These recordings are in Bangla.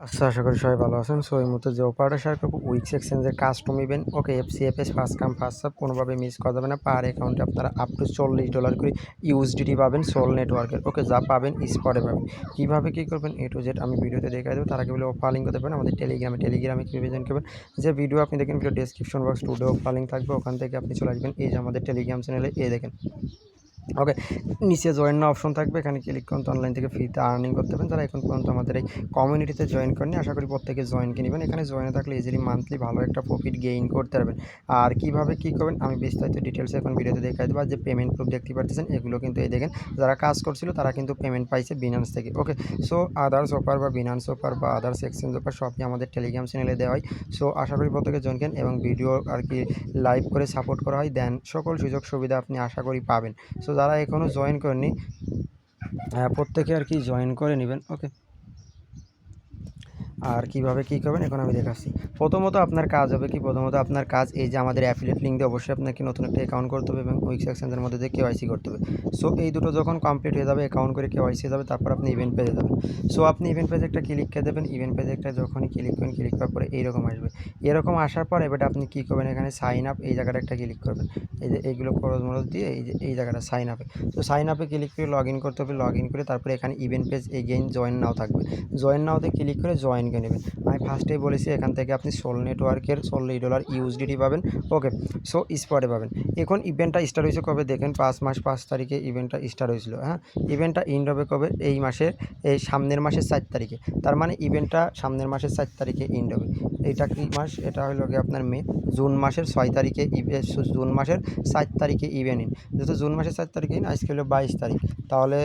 আচ্ছা, আশা করি সবাই ভালো আছেন। সো এই মুহূর্তে যে অপারেটর শেয়ার করব উইক্স এক্সচেঞ্জের কাস্টম ইভেন্ট। ওকে, এফসিএফএস ফার্স্ট কাম ফার্স্ট সার্ভ, কোনোভাবে মিস করা যাবে না। পার অ্যাকাউন্টে আপনারা আপ টু $40 করে ইউএসডিটি পাবেন সোল নেটওয়ার্কের। ওকে, যা পাবেন স্পটে পাবেন। কীভাবে কী করবেন এ টু জেড আমি ভিডিওতে দেখাই দেবো। তার আগে বলে অফার লিঙ্ক করতে পারেন আমাদের টেলিগ্রামে কীভাবে জয়েন করবেন। যে ভিডিও আপনি দেখেন video description box today offer link থাকবে, ওখান থেকে আপনি চলে আসবেন। এই যে আমাদের টেলিগ্রাম চ্যানেলে দেখেন। ওকে, নিচে জয়েন না অপশন থাকবে, এখানে ক্লিক করুন। তো অনলাইন থেকে ফ্রিতে আর্নিং করতে পারেন। যারা এখন পর্যন্ত আমাদের এই কমিউনিটিতে জয়েন করেনি, আশা করি প্রত্যেকে জয়েনকে নেবেন। এখানে জয়েনে থাকলে ইজিলি মান্থলি ভালো একটা প্রফিট গেইন করতে পারবেন। আর কীভাবে কী করবেন আমি বিস্তারিত ডিটেলসে এখন ভিডিওতে দেখাই দেবো। আর যে পেমেন্ট প্রুফ দেখতে পাচ্ছেন এগুলো কিন্তু এই দেখেন, যারা কাজ করছিল তারা কিন্তু পেমেন্ট পাইছে বিনান্স থেকে। ওকে, সো আদার্স অফার বা বিনান্স অফার বা আদার্স এক্সচেঞ্জ অফার সবই আমাদের টেলিগ্রাম চ্যানেলে দেওয়া হয়। সো আশা করি প্রত্যেকে জয়েন করেন এবং ভিডিও আর কি লাইভ করে সাপোর্ট করা হয়, দেন সকল সুযোগ সুবিধা আপনি আশা করি পাবেন। সো যারা এখনও জয়েন করেননি প্রত্যেকে আর কি জয়েন করে নেবেন। ওকে, আর কীভাবে কী করবেন এখন আমি দেখাচ্ছি। প্রথমত আপনার কাজ হবে কি, প্রথমত আপনার কাজ এই যে আমাদের অ্যাফিলিয়েট লিঙ্ক দিয়ে অবশ্যই আপনাকে নতুন একটা অ্যাকাউন্ট করতে হবে এবং উইক্স এক্সচেঞ্জের মধ্যে দিয়ে কেওয়াইসি করতে হবে। সো এই দুটো যখন কমপ্লিট হয়ে যাবে, অ্যাকাউন্ট করে কেওয়াইসি হয়ে যাবে, তারপর আপনি ইভেন্ট পেজে যাবেন। সো আপনি ইভেন্ট পেজে একটা ক্লিক করে দেবেন। ইভেন্ট পেজে একটা যখনই ক্লিক করেন, ক্লিক করার পরে এইরকম আসবে। এরকম আসার পর এবার আপনি কী করবেন, এখানে সাইন আপ এই জায়গাটা একটা ক্লিক করবেন। এই যে এইগুলো খরচ মরচ দিয়ে এই জায়গাটা সাইন আপে, তো সাইন আপে ক্লিক করে লগ ইন করতে হবে। লগ ইন করে তারপরে এখানে ইভেন্ট পেজ এগেইন জয়েন নাও থাকবে। জয়েন নাওতে ক্লিক করে জয়েন করে নেবেন। আমি ফার্স্টেই বলেছি এখান থেকে আপনি সোল নেটওয়ার্কের $40 ইউএসডিটি পাবেন। ওকে, সো স্পটে পাবেন। এখন ইভেন্টটা স্টার্ট হয়েছে কবে দেখেন, 5 মাস 5 তারিখে ইভেন্টটা স্টার্ট হয়েছিল। হ্যাঁ, ইভেন্টটা এন্ড হবে কবে, এই মাসের এই সামনের মাসের 4 তারিখে। তার মানে ইভেন্টটা সামনের মাসের 4 তারিখে এন্ড হবে। এইটা কি মাস, এটা হলো গিয়ে আপনার মে। জুন মাসের 6 তারিখে জুন মাসের 4 তারিখে ইভেন্ট ইন, যেহেতু জুন মাসের 4 তারিখে ইন, আজকে হলো 22 তারিখ, তাহলে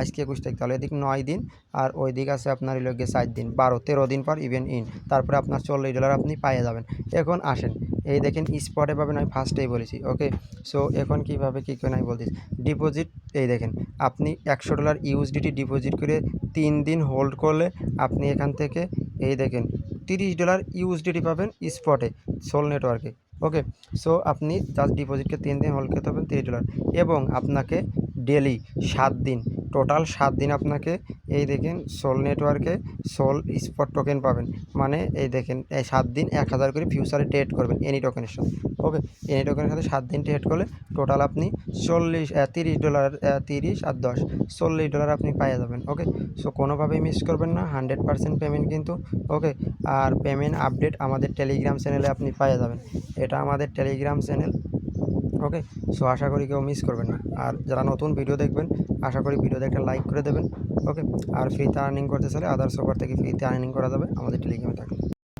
আজকে 21 তারিখ, তাহলে এদিক 9 দিন আর ওই দিক আছে আপনার হলো গিয়ে 4 দিন, 12-13 দিন পর ইভেন্ট ইন। তারপরে আপনার $40 আপনি পাইয়ে যাবেন। এখন আসেন এই দেখেন স্পটে পাবেন, আমি ফার্স্টেই বলেছি। ওকে, সো এখন কীভাবে কী করে আমি বলতেছি। ডিপোজিট এই দেখেন, আপনি $100 ইউএসডিটি ডিপোজিট করে 3 দিন হোল্ড করলে আপনি এখান থেকে এই দেখেন $30 ইউএসডিটি পাবেন স্পটে সোল নেটওয়ার্কে। ওকে, সো আপনি জাস্ট ডিপোজিটকে 3 দিন হোল্ড করতে পারবেন $30 এবং আপনাকে ডেলি 7 দিন, টোটাল 7 দিন আপনাকে এই দেখেন সোল নেটওয়ার্কে সোল স্পট টোকেন পাবেন। মানে এই দেখেন এই 7 দিন 1000 করে ফিউচারে ট্রেড করবেন এনি টোকেনের সাথে। ওকে, এনি টোকেনের সাথে 7 দিন ট্রেড করলে টোটাল আপনি $30 30 আর 10 $40 আপনি পাইয়ে যাবেন। ওকে, সো কোনোভাবেই মিস করবেন না, 100% পেমেন্ট কিন্তু। ওকে, আর পেমেন্ট আপডেট আমাদের টেলিগ্রাম চ্যানেলে আপনি পাইয়ে যাবেন। এটা আমাদের টেলিগ্রাম চ্যানেল। ওকে, সো আশা করি কেউ মিস করবেন না। আর যারা নতুন ভিডিও দেখবেন আশা করি ভিডিওতে একটা লাইক করে দেবেন। ওকে, আর ফ্রিতে আর্নিং করতে চাইলে আদার্স অফার থেকে ফ্রিতে আর্নিং করা যাবে আমাদের টেলিগ্রামে থাকলে।